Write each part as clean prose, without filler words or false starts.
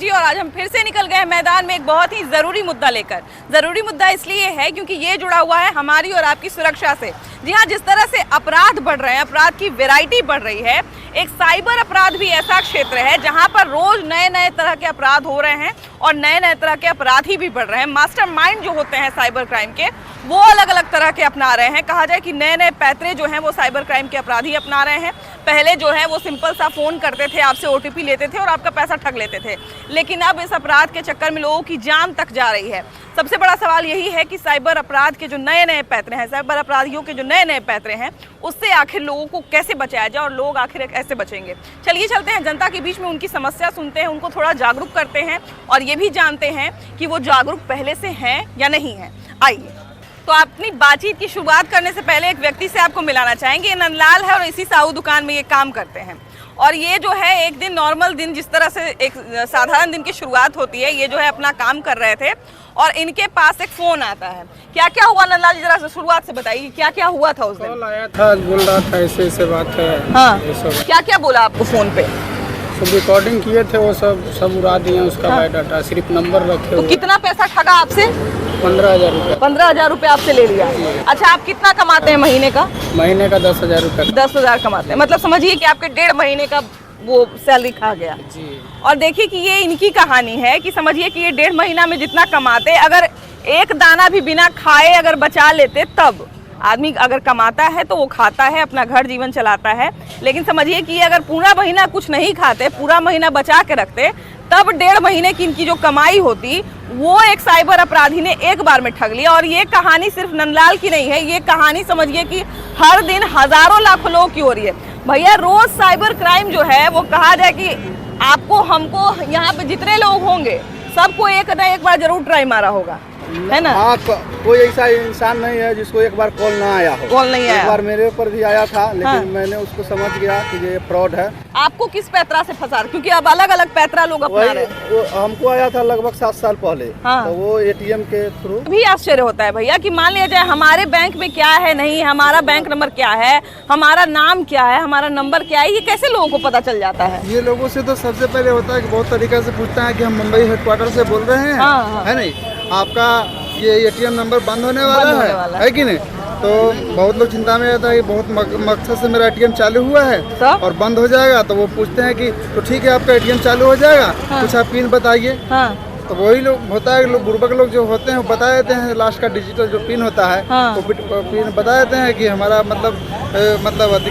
जी और आज हम फिर से निकल गए मैदान में एक बहुत ही ज़रूरी मुद्दा लेकर। ज़रूरी मुद्दा इसलिए है क्योंकि ये जुड़ा हुआ है हमारी और आपकी सुरक्षा से। जी हाँ, जिस तरह से अपराध बढ़ रहे हैं, अपराध की वैरायटी बढ़ रही है, एक साइबर अपराध भी ऐसा क्षेत्र है जहाँ पर रोज़ नए नए तरह के अपराध हो रहे हैं और नए नए तरह के अपराधी भी बढ़ रहे हैं। मास्टरमाइंड जो होते हैं साइबर क्राइम के, वो अलग अलग तरह के अपना रहे हैं। कहा जाए कि नए नए पैतरे जो हैं वो साइबर क्राइम के अपराधी अपना रहे हैं। पहले जो है वो सिंपल सा फ़ोन करते थे, आपसे OTP लेते थे और आपका पैसा ठग लेते थे, लेकिन अब इस अपराध के चक्कर में लोगों की जान तक जा रही है। सबसे बड़ा सवाल यही है कि साइबर अपराध के जो नए नए पैतरे हैं, साइबर अपराधियों के जो नए नए पैतरे हैं, उससे आखिर लोगों को कैसे बचाया जाए और लोग आखिर कैसे बचेंगे। चलिए चलते हैं जनता के बीच में, उनकी समस्या सुनते हैं, उनको थोड़ा जागरूक करते हैं और ये भी जानते हैं कि वो जागरूक पहले से हैं या नहीं हैं। आइए, तो अपनी बातचीत की शुरुआत करने से पहले एक व्यक्ति से आपको मिलाना चाहेंगे। ये नंदलाल है और इसी साहू दुकान में ये काम करते हैं। और ये जो है एक दिन नॉर्मल दिन, जिस तरह से एक साधारण दिन की शुरुआत होती है, ये जो है अपना काम कर रहे थे और इनके पास एक फ़ोन आता है। क्या क्या हुआ नंदलाल जी, जरा से शुरुआत से बताइए, क्या क्या हुआ था उस दिन? कॉल आया था, बोल रहा था ऐसे ऐसे बात है। हाँ, क्या क्या बोला आपको फ़ोन पे? सब रिकॉर्डिंग किए थे, वो सब उड़ा दिए उसका बायोडाटा, सिर्फ नंबर रखे तो हुए। कितना पैसा ठगा आपसे? 15,000 रुपये। 15,000 रुपये आपसे ले लिया। अच्छा, आप कितना कमाते हैं महीने का? महीने का 10,000 रुपये। 10,000 कमाते हैं, मतलब समझिए कि आपके 1.5 महीने का वो सैलरी खा गया जी। और देखिए कि ये इनकी कहानी है कि समझिए कि ये 1.5 महीना में जितना कमाते, अगर एक दाना भी बिना खाए अगर बचा लेते, तब आदमी अगर कमाता है तो वो खाता है, अपना घर जीवन चलाता है, लेकिन समझिए कि अगर पूरा महीना कुछ नहीं खाते, पूरा महीना बचा के रखते, तब 1.5 महीने की इनकी जो कमाई होती, वो एक साइबर अपराधी ने एक बार में ठग लिया। और ये कहानी सिर्फ नंदलाल की नहीं है, ये कहानी समझिए कि हर दिन हजारों लाखों लोगों की हो रही है। भैया, रोज साइबर क्राइम जो है वो कहा जाए कि आपको, हमको, यहाँ पे जितने लोग होंगे सबको एक ना एक बार जरूर ट्राई मारा होगा, है ना? हाँ, कोई ऐसा इंसान नहीं है जिसको एक बार कॉल ना आया हो। कॉल नहीं आया? एक बार मेरे ऊपर भी आया था, लेकिन हाँ। मैंने उसको समझ गया कि ये फ्रॉड है। आपको किस पैतरा से फंसा? क्योंकि अब अलग अलग पैतरा लोग अपना रहे हैं। वो हमको आया था लगभग 7 साल पहले। हाँ। तो वो ATM के थ्रू। भी आश्चर्य होता है भैया कि मान लिया जाए हमारे बैंक में क्या है, नहीं, हमारा बैंक नंबर क्या है, हमारा नाम क्या है, हमारा नंबर क्या है, ये कैसे लोगों को पता चल जाता है? ये लोगों से तो सबसे पहले होता है कि बहुत तरीका से पूछता है कि हम मुंबई हेडक्वार्टर से बोल रहे हैं। हाँ, हाँ। है नहीं, आपका ये ATM नंबर बंद होने वाला है कि नहीं? तो बहुत लोग चिंता में रहता है कि बहुत मकसद से मेरा ATM चालू हुआ है तो? और बंद हो जाएगा, तो वो पूछते हैं कि तो ठीक है आपका ATM चालू हो जाएगा। हाँ। कुछ आप पिन बताइए। हाँ। तो वही लोग होता है, लोग बुर्बक लोग जो होते हैं वो बता देते हैं लास्ट का डिजिटल जो पिन होता है। हाँ। वो पिन बता देते हैं कि हमारा मतलब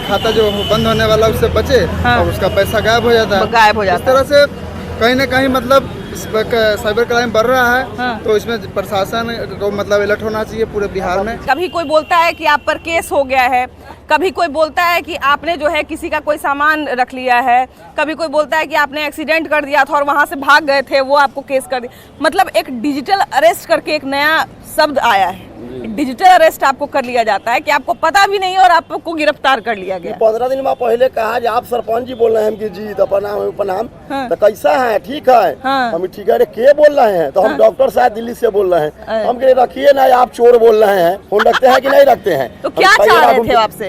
खाता जो बंद होने वाला उससे बचे। हाँ। और उसका पैसा गायब हो जाता है। गायब हो जाता इस तरह से कहीं ना कहीं मतलब साइबर क्राइम बढ़ रहा है। हाँ। तो इसमें प्रशासन को मतलब अलर्ट होना चाहिए पूरे बिहार में। कभी कोई बोलता है कि आप पर केस हो गया है, कभी कोई बोलता है कि आपने जो है किसी का कोई सामान रख लिया है, कभी कोई बोलता है कि आपने एक्सीडेंट कर दिया था और वहाँ से भाग गए थे, वो आपको केस कर दिया। मतलब एक डिजिटल अरेस्ट करके एक नया शब्द आया है, डिजिटल अरेस्ट आपको कर लिया जाता है कि आपको पता भी नहीं और आपको गिरफ्तार कर लिया गया। 15 दिन में पहले कहा कि आप सरपंच जी बोल रहे हैं कि जी तो प्रणाम। हाँ। तो कैसा है? ठीक है। हाँ। हम ठीक है। अरे के बोल रहे हैं? तो हम हाँ। डॉक्टर साहब दिल्ली से बोल रहे हैं। हाँ। हम कह रखिए ना, आप चोर बोल रहे हैं, फोन रखते हैं कि नहीं रखते हैं? तो क्या चाह रहे थे आपसे?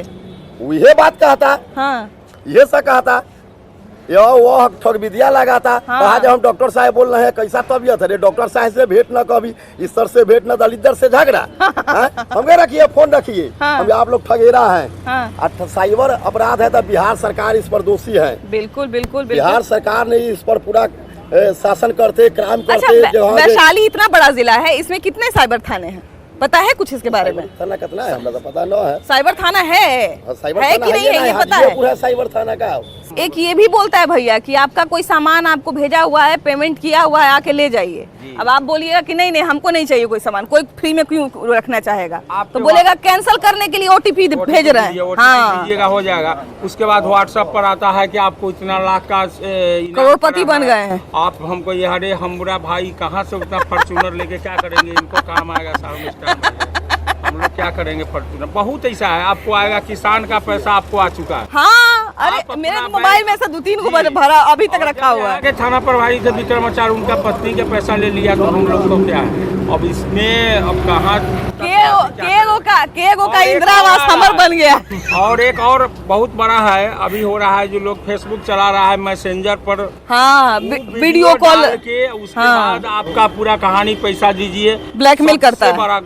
ये बात कहता, हाँ। ये सब कहता, वो ठग विद्या लगा था। हाँ। कहा जब हम डॉक्टर साहब बोल रहे हैं, कैसा तबियत है? डॉक्टर साहब से भेंट न, कभी इस सर से भेंट न, दलित से झगड़ा। हम कह रखिए, फोन रखिए। हाँ। हम आप लोग ठगेरा हैं। हाँ। साइबर अपराध है तो बिहार सरकार इस पर दोषी है। बिल्कुल बिल्कुल बिहार बिल्कुल। सरकार ने इस पर पूरा शासन करते, क्राइम अच्छा, करते। वैशाली इतना बड़ा जिला है, इसमें कितने साइबर थाने हैं? पता है कुछ इसके बारे में? थाना कितना है? हमरा तो पता न है। साइबर थाना है, साइबर है थाना कि नहीं है, ये पता पूरा है? साइबर थाना का। एक ये भी बोलता है भैया कि आपका कोई सामान आपको भेजा हुआ है, पेमेंट किया हुआ है, आके ले जाइए। अब आप बोलिएगा कि नहीं नहीं हमको नहीं चाहिए कोई सामान, कोई फ्री में क्यों रखना चाहेगा? तो बोलेगा कैंसिल करने के लिए OTP भेज रहे हैं। हाँ, दीजिएगा, हो जाएगा। उसके बाद WhatsApp पर आता है कि आपको इतना लाख का करोड़पति बन गए हैं आप। हमको ये, अरे हमारा भाई कहाँ से उतना फॉर्च्यूनर लेके क्या करेंगे? इनको काम आएगा साहब। हम लोग क्या करेंगे फॉर्चूनर, बहुत ऐसा है। आपको आएगा किसान का पैसा, आपको आ चुका है। हाँ, अरे आप अपना मेरे मोबाइल में ऐसा 2-3 को भरा अभी तक रखा हुआ है। आगे थाना प्रभारी थे विक्रमाचार्य, उनका पत्नी के पैसा ले लिया, तो हम लोग को क्या है अब इसमें, अब कहाँ केगो का इंदिरा आवास हमर बन गया। और एक और बहुत बड़ा है अभी हो रहा है, जो लोग फेसबुक चला रहा है मैसेंजर पर, हाँ, वीडियो कॉल के उसके बाद आपका पूरा कहानी पैसा दीजिए, ब्लैकमेल करता है। बड़ा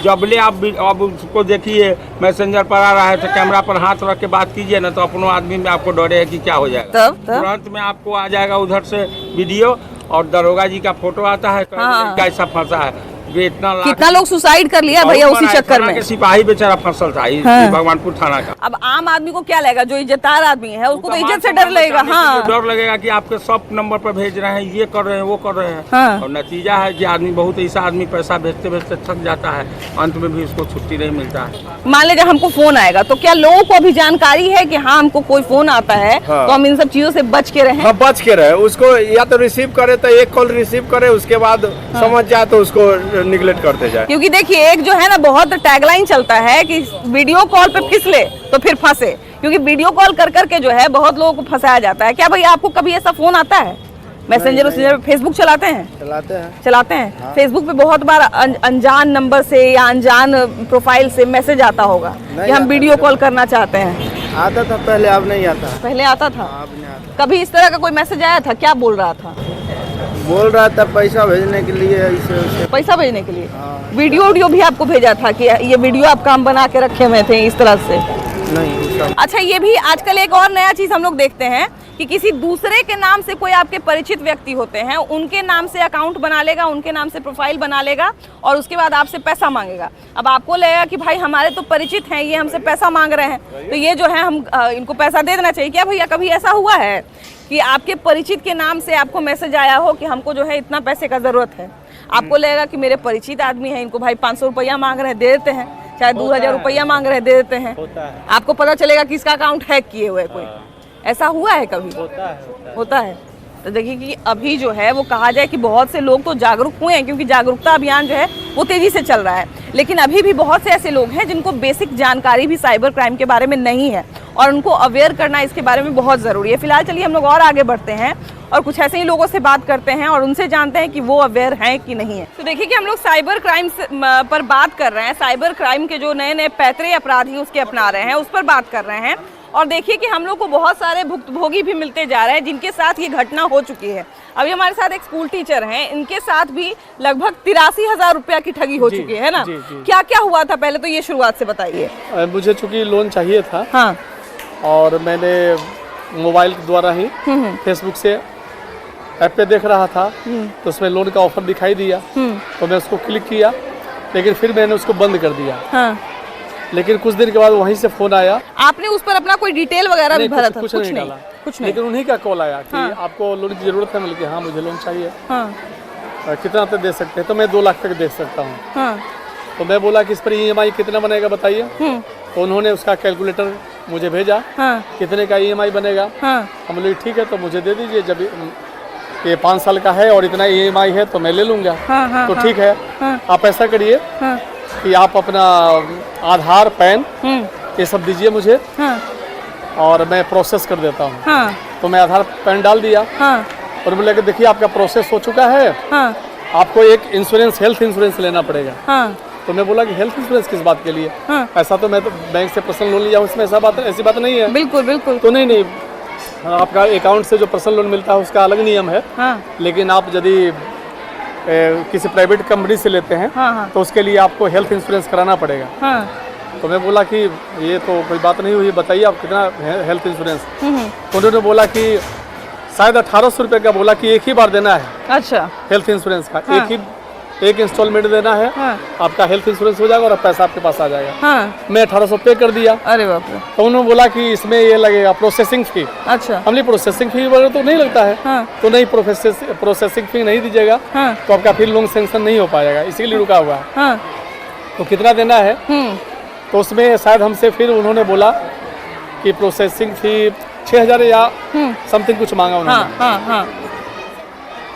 जबले आप अब उसको देखिए मैसेंजर पर आ रहा है तो कैमरा पर हाथ रख के बात कीजिए ना, तो अपनों आदमी में आपको डरे है कि क्या हो जाएगा। तब तुरंत में आपको आ जाएगा उधर से वीडियो, और दरोगा जी का फोटो आता है, कैसा फंसा है, ये इतना कितना लोग सुसाइड कर लिया भैया उसी चक्कर में। सिपाही बेचारा फसल था भगवानपुर थाना का। अब आम आदमी को क्या लगेगा, जो इज्जतदार आदमी है उसको तो इज्जत से डर लगेगा। हाँ, डर लगेगा कि आपके सब नंबर पर भेज रहे हैं, ये कर रहे हैं, वो कर रहे हैं। हाँ। और नतीजा है कि आदमी, बहुत ऐसा आदमी पैसा भेजते भेजते थक जाता है, अंत में भी उसको छुट्टी नहीं मिलता है। मान लीजिए हमको फोन आएगा, तो क्या लोगों को अभी जानकारी है कि हाँ हमको कोई फोन आता है, तो हम इन सब चीजों से बच के रहें? हाँ, बच के रहे। उसको या तो रिसीव करे, तो एक कॉल रिसीव करे, उसके बाद समझ जाए तो उसको निगलेक्ट करते जाए। क्योंकि देखिए एक जो है ना बहुत टैगलाइन चलता है कि वीडियो कॉल पे फिसले तो फिर फंसे, क्योंकि वीडियो कॉल कर करके जो है बहुत लोगों को फंसाया जाता है। क्या भैया आपको कभी ऐसा फोन आता है? मैसेंजर फेसबुक चलाते हैं। हाँ। फेसबुक पे बहुत बार अनजान नंबर से या अनजान प्रोफाइल से मैसेज आता होगा कि हम वीडियो कॉल करना चाहते हैं। आता था पहले, अब नहीं आता। पहले आता था, कभी इस तरह का कोई मैसेज आया था? क्या बोल रहा था पैसा भेजने के लिए, पैसा भेजने के लिए। वीडियो भी आपको भेजा था कि ये वीडियो आप काम बना के रखे हुए थे इस तरह से? नहीं। अच्छा, ये भी आजकल एक और नया चीज हम लोग देखते हैं कि किसी दूसरे के नाम से कोई आपके परिचित व्यक्ति होते हैं, उनके नाम से अकाउंट बना लेगा, उनके नाम से प्रोफाइल बना लेगा और उसके बाद आपसे पैसा मांगेगा। अब आपको लगेगा कि भाई हमारे तो परिचित हैं, ये हमसे पैसा मांग रहे हैं, तो ये जो है हम इनको पैसा दे देना चाहिए। क्या भैया कभी ऐसा हुआ है कि आपके परिचित के नाम से आपको मैसेज आया हो कि हमको जो है इतना पैसे का जरूरत है? आपको लगेगा कि मेरे परिचित आदमी है, इनको भाई 500 रुपया मांग रहे हैं, दे देते हैं, चाहे 2000 रुपया मांग रहे हैं, दे देते हैं। आपको पता चलेगा कि इसका अकाउंट हैक किए हुए कोई। ऐसा हुआ है कभी? होता है। तो देखिए कि अभी जो है वो कहा जाए कि बहुत से लोग तो जागरूक हुए हैं, क्योंकि जागरूकता अभियान जो है वो तेजी से चल रहा है, लेकिन अभी भी बहुत से ऐसे लोग हैं जिनको बेसिक जानकारी भी साइबर क्राइम के बारे में नहीं है, और उनको अवेयर करना इसके बारे में बहुत ज़रूरी है। फिलहाल चलिए हम लोग और आगे बढ़ते हैं और कुछ ऐसे ही लोगों से बात करते हैं और उनसे जानते हैं कि वो अवेयर हैं कि नहीं है। तो देखिए कि हम लोग साइबर क्राइम पर बात कर रहे हैं, साइबर क्राइम के जो नए नए पैतरे अपराधी उसके अपना रहे हैं, उस पर बात कर रहे हैं। और देखिए कि हम लोग को बहुत सारे भुक्तभोगी भी मिलते जा रहे हैं जिनके साथ ये घटना हो चुकी है। अभी हमारे साथ एक स्कूल टीचर हैं, इनके साथ भी लगभग 83,000 रुपया की ठगी हो चुकी है ना। क्या क्या हुआ था, पहले तो ये शुरुआत से बताइए। मुझे चूंकि लोन चाहिए था, हाँ, और मैंने मोबाइल के द्वारा ही फेसबुक से ऐप पे देख रहा था, तो उसमें लोन का ऑफर दिखाई दिया, तो मैं उसको क्लिक किया, लेकिन फिर मैंने उसको बंद कर दिया। हाँ। लेकिन कुछ दिन के बाद वहीं से फोन आया। आपने उस पर अपना कोई डिटेल वगैरह भी भरा था? कुछ नहीं डाला, कुछ नहीं। लेकिन उन्हीं का कॉल आया कि हाँ। आपको लोन की जरूरत है। मतलब हाँ, मुझे लोन चाहिए। हाँ। कितना तक दे सकते हैं? तो मैं 2 लाख तक दे सकता हूँ। हाँ। तो मैं बोला कि इस पर EMI कितना बनेगा बताइए। तो उन्होंने उसका कैलकुलेटर मुझे भेजा, हाँ। कितने का EMI बनेगा। हाँ। हम बोले ठीक है, तो मुझे दे दीजिए, जब ये 5 साल का है और इतना EMI है तो मैं ले लूँगा। हाँ। तो ठीक है, आप ऐसा करिए कि आप अपना आधार, पैन ये सब दीजिए मुझे, और मैं प्रोसेस कर देता हूँ। हाँ। तो मैं आधार, पैन डाल दिया, और बोले कि देखिए आपका प्रोसेस हो चुका है, आपको एक इंश्योरेंस, हेल्थ इंश्योरेंस लेना पड़ेगा। तो मैं बोला कि हेल्थ इंश्योरेंस किस बात के लिए? ऐसा तो मैं तो बैंक से पर्सनल लोन लिया हूँ, इसमें ऐसी बात नहीं है। बिल्कुल बिल्कुल। तो नहीं, आपका अकाउंट से जो पर्सनल लोन मिलता है उसका अलग नियम है। लेकिन आप यदि किसी प्राइवेट कंपनी से लेते हैं, तो उसके लिए आपको हेल्थ इंश्योरेंस कराना पड़ेगा। तो मैं बोला कि ये तो कोई बात नहीं हुई, बताइए आप कितना हेल्थ इंश्योरेंस। तो उन्होंने बोला कि शायद 1800 रुपये का बोला कि एक ही बार देना है। अच्छा। हेल्थ इंश्योरेंस का एक इंस्टॉलमेंट देना है। आपका हेल्थ इंश्योरेंस हो जाएगा और पैसा आपके पास आ जाएगा। मैं 1800 पे कर दिया। अरे बाप रे। तो उन्होंने बोला कि इसमें ये लगेगा प्रोसेसिंग फी। अच्छा। हमने प्रोसेसिंग फी वगैरह तो नहीं लगता है। तो नहीं, प्रोसेसिंग फी नहीं दीजिएगा तो आपका फिर लोन सेंक्शन नहीं हो पाएगा, इसीलिए रुका हुआ है। तो कितना देना है? तो उसमें शायद हमसे फिर उन्होंने बोला कि प्रोसेसिंग फी 6000 या समथिंग कुछ मांगा उन्होंने।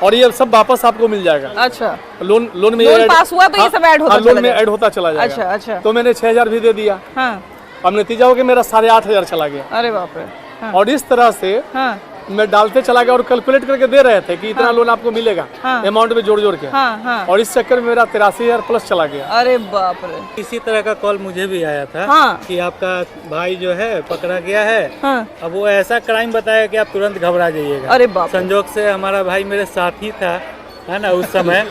और ये सब वापस आपको मिल जाएगा। अच्छा, लोन में लोन पास हुआ तो ये सब ऐड होता चला लोन में जाएगा। ऐड होता चला जाएगा। अच्छा अच्छा, तो मैंने 6,000 भी दे दिया। हाँ, अब नतीजा हो कि मेरा 8,500 चला गया। अरे बाप रे। हाँ, और इस तरह से हाँ, मैं डालते चला गया और कैलकुलेट करके दे रहे थे कि इतना लोन आपको मिलेगा, हाँ। अमाउंट में जोड़ के। हाँ, हाँ, और इस चक्कर में मेरा 83,000 प्लस चला गया। अरे बाप रे। इसी तरह का कॉल मुझे भी आया था हाँ। कि आपका भाई जो है पकड़ा गया है। हाँ, अब वो ऐसा क्राइम बताया कि आप तुरंत घबरा जाइएगा। अरे बाप रे। संजोग से हमारा भाई मेरे साथ ही था, है ना, उस समय।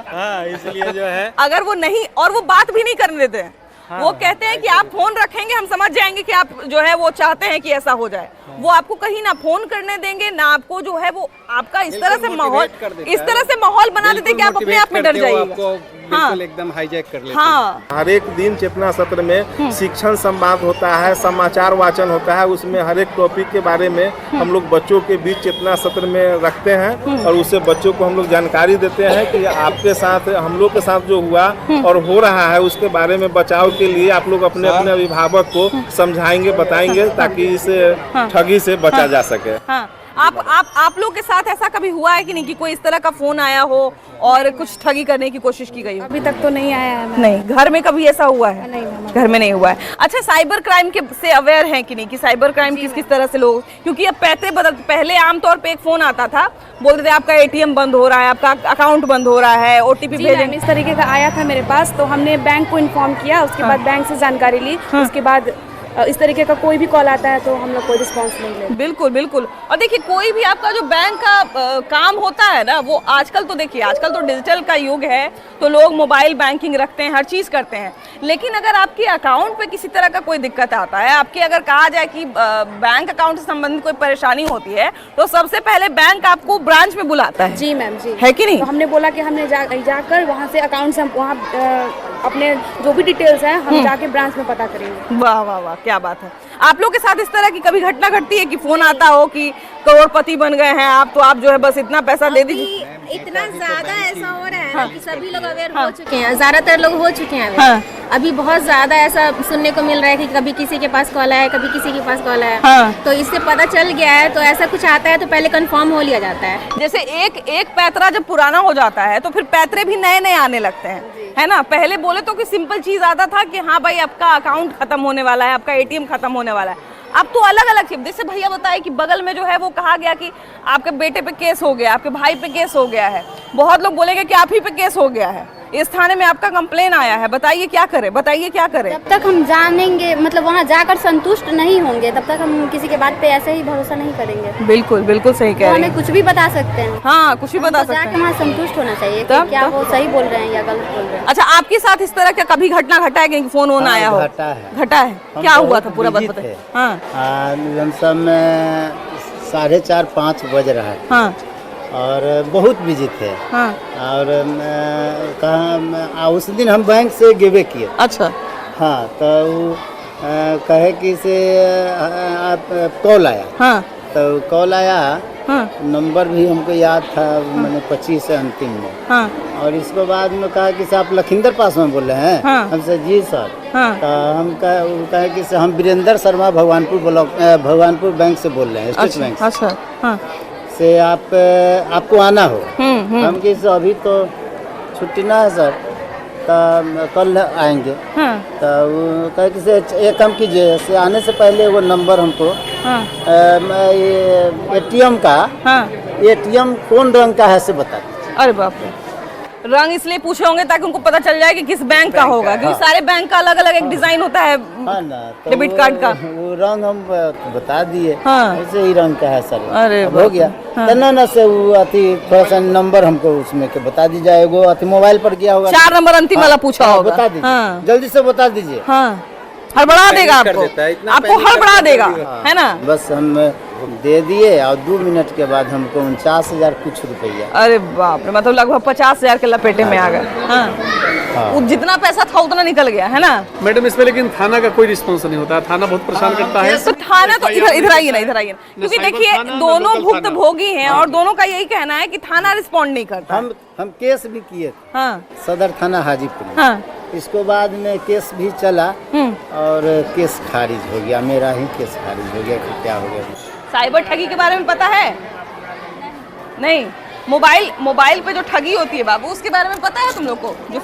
हाँ, इसलिए जो है अगर वो नहीं, और वो बात भी नहीं करने देते हैं। वो कहते हैं कि आप फोन रखेंगे, हम समझ जाएंगे कि आप जो है वो चाहते हैं कि ऐसा हो जाए। वो आपको कहीं ना फोन करने देंगे ना आपको जो है वो आपका इस तरह से माहौल बना देते हैं कि आप अपने आप में डर जाइएगा। हाँ, एकदम हाईजैक कर लेते हाँ, हर एक दिन चेतना सत्र में शिक्षण संवाद होता है, समाचार वाचन होता है, उसमें हर एक टॉपिक के बारे में हम लोग बच्चों के बीच चेतना सत्र में रखते हैं और उससे बच्चों को हम लोग जानकारी देते हैं कि आपके साथ, हम लोग के साथ जो हुआ और हो रहा है उसके बारे में बचाव के लिए आप लोग अपने अपने अभिभावक को समझाएंगे, बताएंगे ताकि इस ठगी से बचा जा सके। हाँ। आप लोग के साथ ऐसा कभी हुआ है कि नहीं कि कोई इस तरह का फोन आया हो और कुछ ठगी करने की कोशिश की गई हो? अभी तक तो नहीं आया है। नहीं, घर में कभी ऐसा हुआ है? नहीं, घर में नहीं हुआ है। अच्छा, साइबर क्राइम के से अवेयर हैं कि नहीं कि साइबर क्राइम किस तरह से लोग, क्योंकि अब पहले आमतौर पे एक फोन आता था, बोलते थे आपका एटीएम बंद हो रहा है, आपका अकाउंट बंद हो रहा है, ओटीपी भेजेंगे। इस तरीके का आया था मेरे पास, तो हमने बैंक को इन्फॉर्म किया, उसके बाद बैंक से जानकारी ली, उसके बाद इस तरीके का कोई भी कॉल आता है तो हम लोग कोई रिस्पांस नहीं लेते। बिल्कुल बिल्कुल। और देखिए, कोई भी आपका जो बैंक का काम होता है ना, वो आजकल तो देखिए, आजकल तो डिजिटल का युग है, तो लोग मोबाइल बैंकिंग रखते हैं, हर चीज़ करते हैं। लेकिन अगर आपके अकाउंट पे किसी तरह का कोई दिक्कत आता है, आपके अगर कहा जाए कि बैंक अकाउंट से संबंधित कोई परेशानी होती है, तो सबसे पहले बैंक आपको ब्रांच में बुलाता है। जी मैम, जी, है कि नहीं? तो हमने बोला कि हमने जाकर वहाँ से अकाउंट से वहाँ अपने जो भी डिटेल्स हैं हम जाके ब्रांच में पता करेंगे। वाह वाह वाह, क्या बात है। आप लोग के साथ इस तरह की कभी घटना घटती है कि फोन आता हो कि करोड़पति बन गए हैं आप, तो आप जो है बस इतना पैसा दे दीजिए? इतना ज्यादा ऐसा हो रहा है ना कि सभी लोग अवेयर हो चुके हैं, ज्यादातर लोग हो चुके हैं। हाँ। अभी बहुत ज्यादा ऐसा सुनने को मिल रहा है कि कभी किसी के पास कॉल आया, कभी किसी के पास कॉल आया। हाँ। तो इससे पता चल गया है, तो ऐसा कुछ आता है तो पहले कंफर्म हो लिया जाता है। जैसे एक पैतरा जब पुराना हो जाता है तो फिर पैतरे भी नए नए आने लगते हैं, है ना। पहले बोले तो कोई सिंपल चीज आता था कि हाँ भाई आपका अकाउंट खत्म होने वाला है, आपका एटीएम खत्म होने वाला है। अब तो अलग अलग चीज, जैसे भैया बताए कि बगल में जो है वो कहा गया कि आपके बेटे पे केस हो गया, आपके भाई पे केस हो गया है, बहुत लोग बोलेंगे कि आप ही पे केस हो गया है, इस थाने में आपका कंप्लेन आया है, बताइए क्या करें, बताइए क्या करें। जब तक हम जानेंगे, मतलब वहाँ जाकर संतुष्ट नहीं होंगे, तब तक हम किसी के बात पे ऐसे ही भरोसा नहीं करेंगे। बिल्कुल बिल्कुल सही कह रहे हमें हैं। कुछ भी बता सकते हैं। हाँ, कुछ भी बता सकते जाके हैं। वहाँ संतुष्ट होना चाहिए कि क्या वो सही बोल रहे हैं या गलत बोल रहे हैं। अच्छा, आपके साथ इस तरह का कभी घटना घटा है कि फोन वोन आया हो? घटा है। घटा है, क्या हुआ था पूरा बात बताइए। हाँ, लमसम में 4:30-5 बज रहा है। हाँ, और बहुत बिजी थे। हाँ, और कहा उस दिन हम बैंक से गिवे किए। अच्छा, हाँ, तो कहे कि से आप कॉल आया। हाँ, तो कॉल आया, हाँ, नंबर भी हमको याद था, मैंने 25 से अंतिम में। हाँ, और इसके बाद में कहा कि से आप लखींदर पासवान बोल रहे हैं? हाँ। हमसे जी सर। हाँ, तो हम कहे कि से हम वीरेंद्र शर्मा भगवानपुर ब्लॉक भगवानपुर बैंक से बोल रहे हैं, स्टेट बैंक से। अच्छा, हाँ, से आपको आना हो। हम किस अभी तो छुट्टी ना है सर, तो कल आएंगे। हाँ, तो वो कहे कि से एक काम कीजिए, से आने से पहले वो नंबर हमको हाँ, ये एटीएम का, हाँ। एटीएम कौन रंग का है से बता दीजिए। अरे बाप रे, रंग इसलिए पूछे होंगे ताकि उनको पता चल जाए कि किस बैंक का होगा, क्योंकि सारे बैंक का अलग अलग एक डिजाइन होता है हाँ ना, तो डेबिट कार्ड का। वो रंग हम बता दिए। हाँ। ऐसे ही रंग का है सर। अरे अब हो गया। हाँ। तो ना से वो अति थोड़ा सा नंबर हमको उसमें के बता दीजिए, एगो अति मोबाइल पर गया होगा, 4 नंबर अंतिम वाला पूछा हाँ, होगा। बता दीजिए। हाँ, जल्दी से बता दीजिए। हाँ, हड़बड़ा देगा आपको हड़बड़ा देगा, है ना। बस हम दे दिए और 2 मिनट के बाद हमको 49,000 कुछ रुपया। अरे बाप रे, मतलब लगभग 50,000 के लपेटे में आ गए। हाँ, वो जितना पैसा था उतना निकल गया, है ना। मैडम, इसमें लेकिन थाना का कोई रिस्पॉन्स नहीं होता है, थाना बहुत परेशान करता है। तो थाना तो इधर आइए ना, इधर आइए ना, क्योंकि देखिए दोनों भुक्तभोगी हैं और दोनों का यही कहना है कि थाना रिस्पॉन्ड नहीं करता। हम केस भी किए थे। हाँ, सदर थाना हाजीपुर में। हाँ, इसको बाद में केस भी चला और केस खारिज हो गया, मेरा ही केस खारिज हो गया कि क्या हो गया। साइबर ठगी के बारे में पता है? नहीं, मोबाइल पे जो ठगी होती है बाबू, उसके बारे में पता है तुम लोग को? जो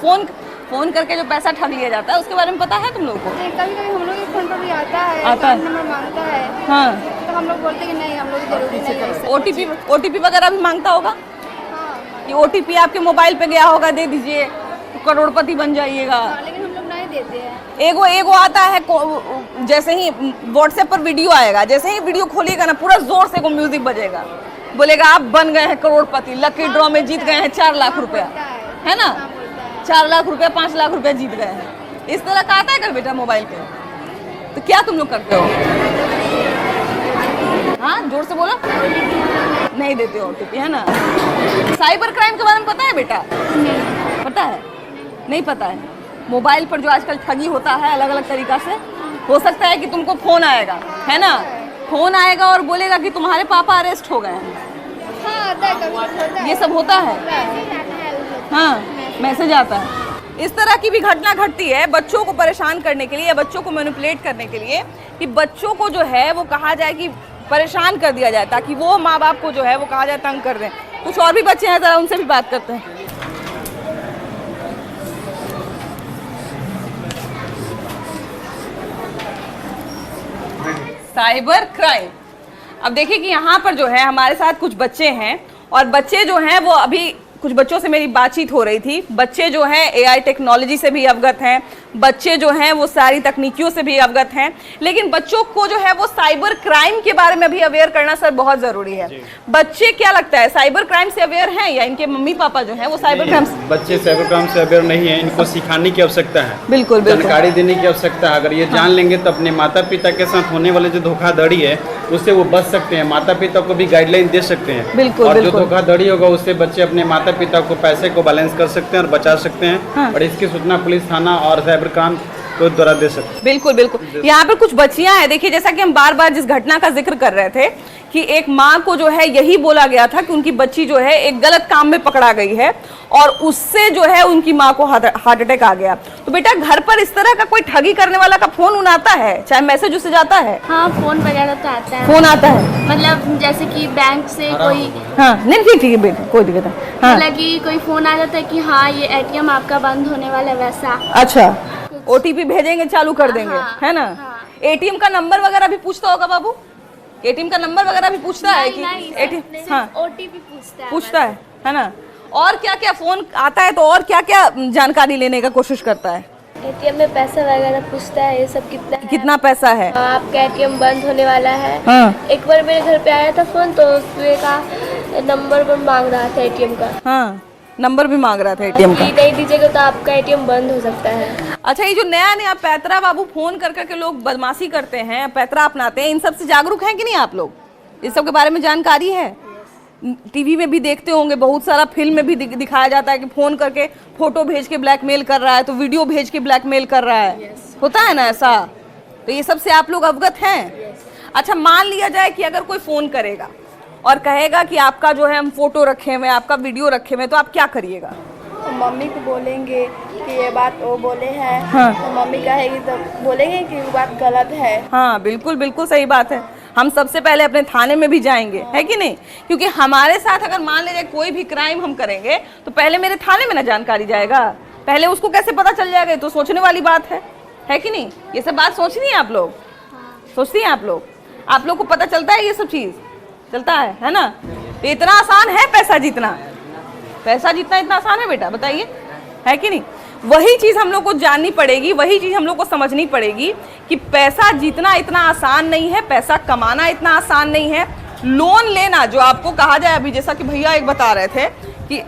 फोन करके जो पैसा ठग लिया जाता है उसके बारे में पता है तुम लोग को? कभी कभी हम लोग के फोन पर भी आता है, नंबर मांगता है। हाँ, तो हम लोग बोलते हैं कि नहीं, हम लोग जरूरी नहीं है। ओटीपी वगैरह भी मांगता होगा कि ओटीपी आपके मोबाइल पे गया होगा, दे दीजिए तो करोड़पति बन जाइएगा। लेकिन हम लोग नहीं देते हैं। एगो आता है, जैसे ही व्हाट्सएप पर वीडियो आएगा, जैसे ही वीडियो खोलिएगा ना, पूरा जोर से वो म्यूजिक बजेगा, बोलेगा आप बन गए हैं करोड़पति, लकी ड्रॉ में जीत गए हैं 4 लाख रुपया, है ना? 4 लाख रुपया, 5 लाख रुपया जीत गए हैं। इस तरह का आता है कर बेटा मोबाइल पे? तो क्या तुम लोग करते हो? हाँ, जोर से बोलो। नहीं देते हो ओटीपी, है ना? साइबर क्राइम के बारे में पता है बेटा? नहीं पता है? नहीं पता है। मोबाइल पर जो आजकल ठगी होता है अलग अलग तरीका से, हो सकता है कि तुमको फोन आएगा, है ना? फोन आएगा और बोलेगा कि तुम्हारे पापा अरेस्ट हो गए हैं। हाँ, आता है, कभी होता है। ये सब होता है। हाँ, मैसेज आता है। इस तरह की भी घटना घटती है बच्चों को परेशान करने के लिए या बच्चों को मैनिपुलेट करने के लिए, कि बच्चों को जो है वो कहा जाए कि परेशान कर दिया जाए, ताकि वो माँ बाप को जो है वो कहा जाए तंग कर दें। कुछ और भी बच्चे हैं, जरा उनसे भी बात करते हैं। Cyber crime. अब देखिए कि यहाँ पर जो है हमारे साथ कुछ बच्चे हैं, और बच्चे जो हैं वो अभी कुछ बच्चों से मेरी बातचीत हो रही थी। बच्चे जो हैं एआई टेक्नोलॉजी से भी अवगत हैं, बच्चे जो हैं वो सारी तकनीकियों से भी अवगत हैं, लेकिन बच्चों को जो है वो साइबर क्राइम के बारे में भी अवेयर करना सर बहुत ज़रूरी है। बच्चे क्या लगता है साइबर क्राइम से अवेयर हैं, या इनके मम्मी पापा जो हैं वो साइबर क्राइम? बच्चे साइबर क्राइम से अवेयर नहीं है, इनको सिखाने की आवश्यकता है, बिल्कुल जानकारी देने की आवश्यकता है। अगर ये जान लेंगे तो अपने माता पिता के साथ होने वाले जो धोखाधड़ी है उससे वो बच सकते हैं, माता पिता को भी गाइडलाइन दे सकते हैं। बिल्कुल, और बिल्कुल। जो धोखाधड़ी होगा उससे बच्चे अपने माता पिता को पैसे को बैलेंस कर सकते हैं और बचा सकते हैं। हाँ। और इसकी सूचना पुलिस थाना और साइबर क्राइम को द्वारा दे सकते हैं। बिल्कुल बिल्कुल। यहाँ पर कुछ बच्चियां हैं, देखिए जैसा कि हम बार बार जिस घटना का जिक्र कर रहे थे कि एक माँ को जो है यही बोला गया था कि उनकी बच्ची जो है एक गलत काम में पकड़ा गई है, और उससे जो है उनकी माँ को हार्ट अटैक आ गया। तो बेटा घर पर इस तरह का कोई ठगी करने वाला का फोन उन आता है, चाहे मैसेज उससे जाता है? हाँ, फोन वगैरह तो आता है। फोन आता है, मतलब जैसे कि बैंक से कोई, हाँ नहीं ठीक है बेटा, कोई दिक्कत नहीं। हाँ। मतलब कि कोई फोन आ जाता है कि हाँ ये एटीएम आपका बंद होने वाला है, वैसा। अच्छा, ओटीपी भेजेंगे, चालू कर देंगे, है ना? एटीएम का नंबर वगैरह भी पूछता होगा बाबू? एटीएम का नंबर वगैरह भी पूछता है कि एटीएम? हाँ, ओटीपी पूछता है ना? और क्या क्या फोन आता है, तो और क्या क्या जानकारी लेने का कोशिश करता है? एटीएम में पैसा वगैरह पूछता है, ये सब कितना पैसा है, आपका एटीएम बंद होने वाला है। हाँ। एक बार मेरे घर पे आया था फोन, तो उसमें का नंबर पर मांग रहा था एटीएम का। हाँ, नंबर भी मांग रहा था एटीएम का। नहीं दीजिएगा तो आपका एटीएम बंद हो सकता है। अच्छा, ये जो नया नया पैतरा बाबू फोन कर करके लोग बदमाशी करते हैं, पैतरा अपनाते हैं, इन सब से जागरूक हैं कि नहीं आप लोग? इस सब के बारे में जानकारी है? टीवी में भी देखते होंगे, बहुत सारा फिल्म में भी दिखाया जाता है कि फोन करके फोटो भेज के ब्लैकमेल कर रहा है, तो वीडियो भेज के ब्लैकमेल कर रहा है। होता है ना ऐसा? तो ये सब से आप लोग अवगत हैं? अच्छा, मान लिया जाए कि अगर कोई फोन करेगा और कहेगा कि आपका जो है हम फोटो रखे हुए, आपका वीडियो रखे हुए, तो आप क्या करिएगा? तो मम्मी को बोलेंगे कि ये बात वो बोले हैं। हाँ। तो मम्मी कहेगी तो बोलेंगे कि वो बात गलत है। हाँ, बिल्कुल बिल्कुल सही बात है। हम सबसे पहले अपने थाने में भी जाएंगे, है कि नहीं? क्योंकि हमारे साथ अगर मान लीजिए कोई भी क्राइम हम करेंगे तो पहले मेरे थाने में ना जानकारी जाएगा, पहले उसको कैसे पता चल जाएगा? तो सोचने वाली बात है कि नहीं? ये सब बात सोचनी है आप लोग? सोचती हैं आप लोग? आप लोग को पता चलता है ये सब चीज? चलता है ना? तो इतना आसान है पैसा जीतना? पैसा जीतना इतना आसान है बेटा, बताइए, है कि नहीं? वही चीज़ हम लोग को जाननी पड़ेगी, वही चीज़ हम लोग को समझनी पड़ेगी कि पैसा जीतना इतना आसान नहीं है, पैसा कमाना इतना आसान नहीं है। लोन लेना, जो आपको कहा जाए अभी, जैसा कि भैया एक बता रहे थे कि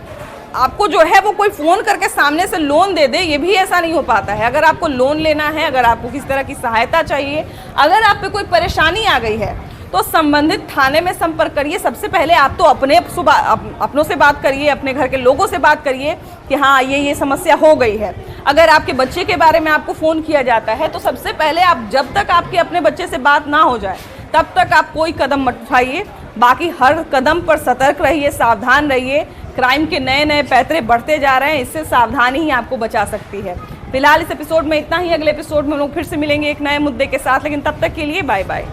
आपको जो है वो कोई फ़ोन करके सामने से लोन दे दे, ये भी ऐसा नहीं हो पाता है। अगर आपको लोन लेना है, अगर आपको किसी तरह की सहायता चाहिए, अगर आप पे कोई परेशानी आ गई है, तो संबंधित थाने में संपर्क करिए। सबसे पहले आप तो अपनों से बात करिए, अपने घर के लोगों से बात करिए कि हाँ ये समस्या हो गई है। अगर आपके बच्चे के बारे में आपको फ़ोन किया जाता है तो सबसे पहले आप, जब तक आपके अपने बच्चे से बात ना हो जाए तब तक आप कोई कदम मत उठाइए। बाकी हर कदम पर सतर्क रहिए, सावधान रहिए। क्राइम के नए नए पैतरे बढ़ते जा रहे हैं, इससे सावधानी ही आपको बचा सकती है। फिलहाल इस एपिसोड में इतना ही। अगले एपिसोड में हम लोग फिर से मिलेंगे एक नए मुद्दे के साथ, लेकिन तब तक के लिए बाय बाय।